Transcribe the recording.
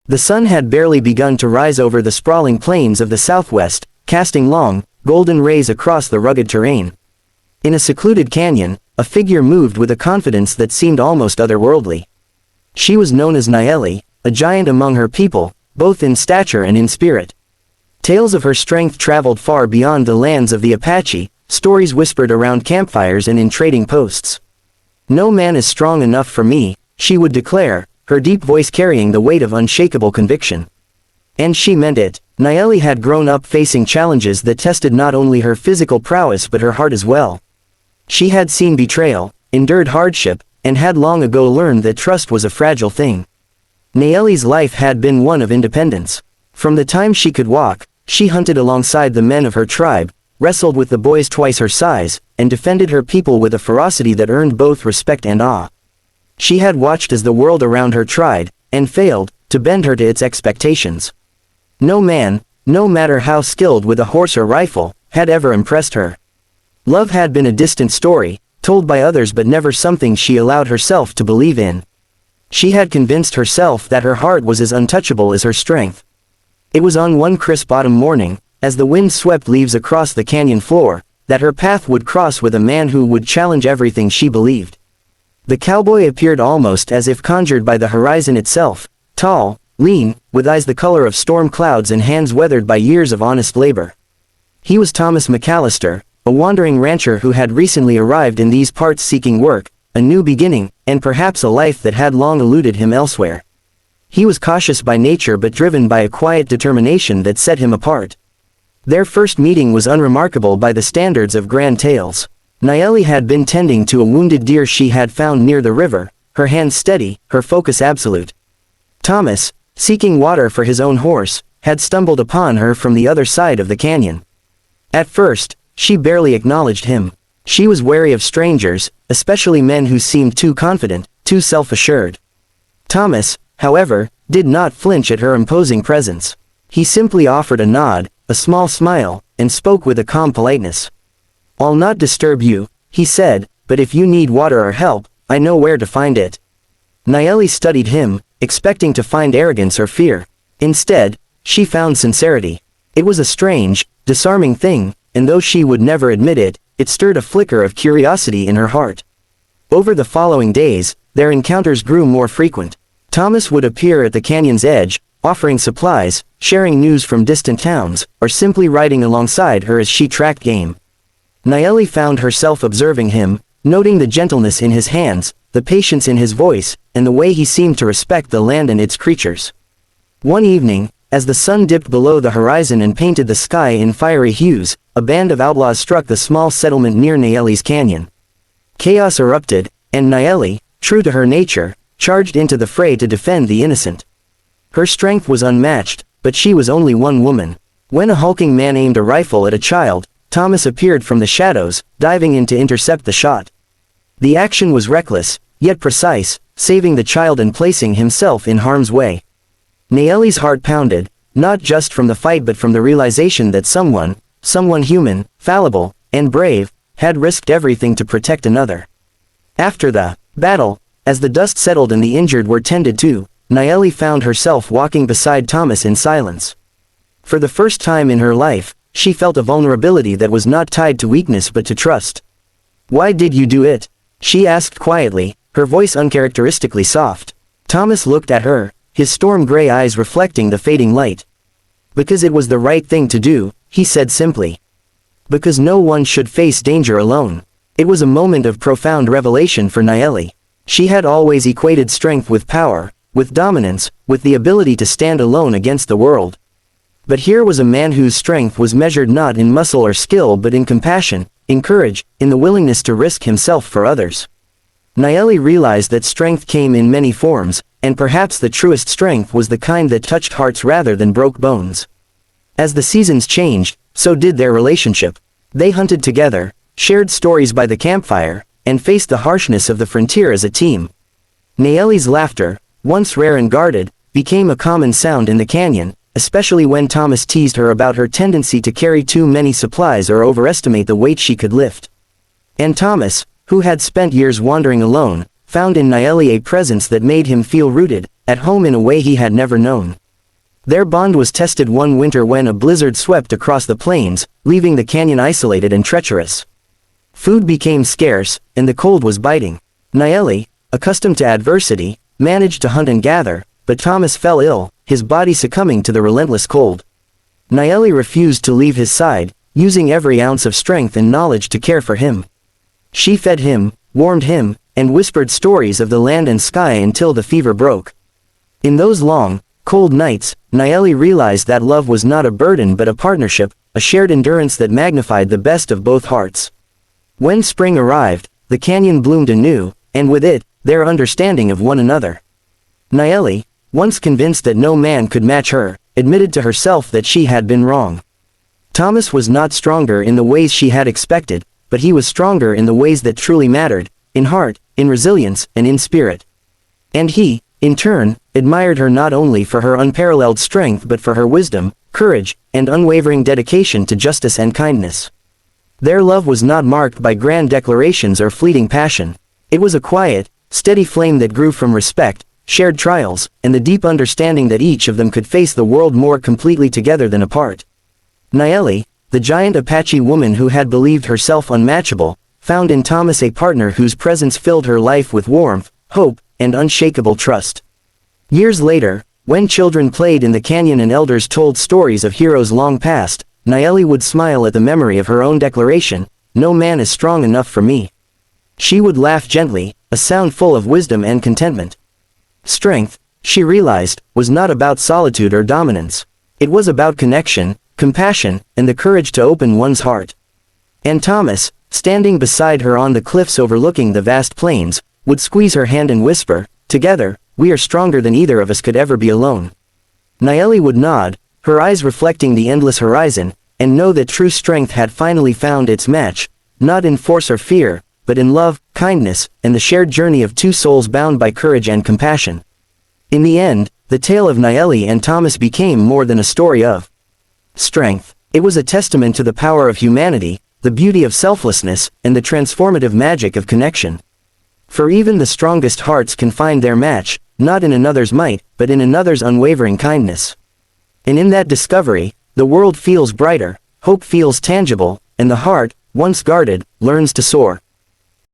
The sun had barely begun to rise over the sprawling plains of the southwest, casting long, golden rays across the rugged terrain. In a secluded canyon, a figure moved with a confidence that seemed almost otherworldly. She was known as Nayeli, a giant among her people, both in stature and in spirit. Tales of her strength traveled far beyond the lands of the Apache, stories whispered around campfires and in trading posts. "No man is strong enough for me," she would declare, her deep voice carrying the weight of unshakable conviction. And she meant it. Nayeli had grown up facing challenges that tested not only her physical prowess but her heart as well. She had seen betrayal, endured hardship, and had long ago learned that trust was a fragile thing. Nayeli's life had been one of independence. From the time she could walk, she hunted alongside the men of her tribe, wrestled with the boys twice her size, and defended her people with a ferocity that earned both respect and awe. She had watched as the world around her tried, and failed, to bend her to its expectations. No man, no matter how skilled with a horse or rifle, had ever impressed her. Love had been a distant story, told by others but never something she allowed herself to believe in. She had convinced herself that her heart was as untouchable as her strength. It was on one crisp autumn morning, as the wind swept leaves across the canyon floor, that her path would cross with a man who would challenge everything she believed. The cowboy appeared almost as if conjured by the horizon itself, tall, lean, with eyes the color of storm clouds and hands weathered by years of honest labor. He was Thomas McAllister, a wandering rancher who had recently arrived in these parts seeking work, a new beginning, and perhaps a life that had long eluded him elsewhere. He was cautious by nature but driven by a quiet determination that set him apart. Their first meeting was unremarkable by the standards of grand tales. Nayeli had been tending to a wounded deer she had found near the river, her hands steady, her focus absolute. Thomas, seeking water for his own horse, had stumbled upon her from the other side of the canyon. At first, she barely acknowledged him. She was wary of strangers, especially men who seemed too confident, too self-assured. Thomas, however, did not flinch at her imposing presence. He simply offered a nod, a small smile, and spoke with a calm politeness. "I'll not disturb you," he said, "but if you need water or help, I know where to find it." Nayeli studied him, expecting to find arrogance or fear. Instead, she found sincerity. It was a strange, disarming thing, and though she would never admit it, it stirred a flicker of curiosity in her heart. Over the following days, their encounters grew more frequent. Thomas would appear at the canyon's edge, offering supplies, sharing news from distant towns, or simply riding alongside her as she tracked game. Nayeli found herself observing him, noting the gentleness in his hands, the patience in his voice, and the way he seemed to respect the land and its creatures. One evening, as the sun dipped below the horizon and painted the sky in fiery hues, a band of outlaws struck the small settlement near Nayeli's canyon. Chaos erupted, and Nayeli, true to her nature, charged into the fray to defend the innocent. Her strength was unmatched, but she was only one woman. When a hulking man aimed a rifle at a child, Thomas appeared from the shadows, diving in to intercept the shot. The action was reckless, yet precise, saving the child and placing himself in harm's way. Nayeli's heart pounded, not just from the fight but from the realization that someone human, fallible, and brave, had risked everything to protect another. After the battle, as the dust settled and the injured were tended to, Nayeli found herself walking beside Thomas in silence. For the first time in her life, she felt a vulnerability that was not tied to weakness but to trust. "Why did you do it?" she asked quietly, her voice uncharacteristically soft. Thomas looked at her, his storm gray eyes reflecting the fading light. "Because it was the right thing to do," he said simply. "Because no one should face danger alone." It was a moment of profound revelation for Nayeli. She had always equated strength with power, with dominance, with the ability to stand alone against the world. But here was a man whose strength was measured not in muscle or skill but in compassion, in courage, in the willingness to risk himself for others. Nayeli realized that strength came in many forms, and perhaps the truest strength was the kind that touched hearts rather than broke bones. As the seasons changed, so did their relationship. They hunted together, shared stories by the campfire, and faced the harshness of the frontier as a team. Nayeli's laughter, once rare and guarded, became a common sound in the canyon, especially when Thomas teased her about her tendency to carry too many supplies or overestimate the weight she could lift. And Thomas, who had spent years wandering alone, found in Nayeli a presence that made him feel rooted, at home in a way he had never known. Their bond was tested one winter when a blizzard swept across the plains, leaving the canyon isolated and treacherous. Food became scarce, and the cold was biting. Nayeli, accustomed to adversity, managed to hunt and gather, but Thomas fell ill, his body succumbing to the relentless cold. Nayeli refused to leave his side, using every ounce of strength and knowledge to care for him. She fed him, warmed him, and whispered stories of the land and sky until the fever broke. In those long, cold nights, Nayeli realized that love was not a burden but a partnership, a shared endurance that magnified the best of both hearts. When spring arrived, the canyon bloomed anew, and with it, their understanding of one another. Nayeli, once convinced that no man could match her, admitted to herself that she had been wrong. Thomas was not stronger in the ways she had expected, but he was stronger in the ways that truly mattered, in heart, in resilience, and in spirit. And he, in turn, admired her not only for her unparalleled strength but for her wisdom, courage, and unwavering dedication to justice and kindness. Their love was not marked by grand declarations or fleeting passion. It was a quiet, steady flame that grew from respect, shared trials, and the deep understanding that each of them could face the world more completely together than apart. Nayeli, the giant Apache woman who had believed herself unmatchable, found in Thomas a partner whose presence filled her life with warmth, hope, and unshakable trust. Years later, when children played in the canyon and elders told stories of heroes long past, Nayeli would smile at the memory of her own declaration, "No man is strong enough for me." She would laugh gently, a sound full of wisdom and contentment. Strength, she realized, was not about solitude or dominance. It was about connection, compassion, and the courage to open one's heart. And Thomas, standing beside her on the cliffs overlooking the vast plains, would squeeze her hand and whisper, "Together, we are stronger than either of us could ever be alone." Nayeli would nod, her eyes reflecting the endless horizon, and know that true strength had finally found its match, not in force or fear, but in love, kindness, and the shared journey of two souls bound by courage and compassion. In the end, the tale of Nayeli and Thomas became more than a story of strength. It was a testament to the power of humanity, the beauty of selflessness, and the transformative magic of connection. For even the strongest hearts can find their match, not in another's might, but in another's unwavering kindness. And in that discovery, the world feels brighter, hope feels tangible, and the heart, once guarded, learns to soar.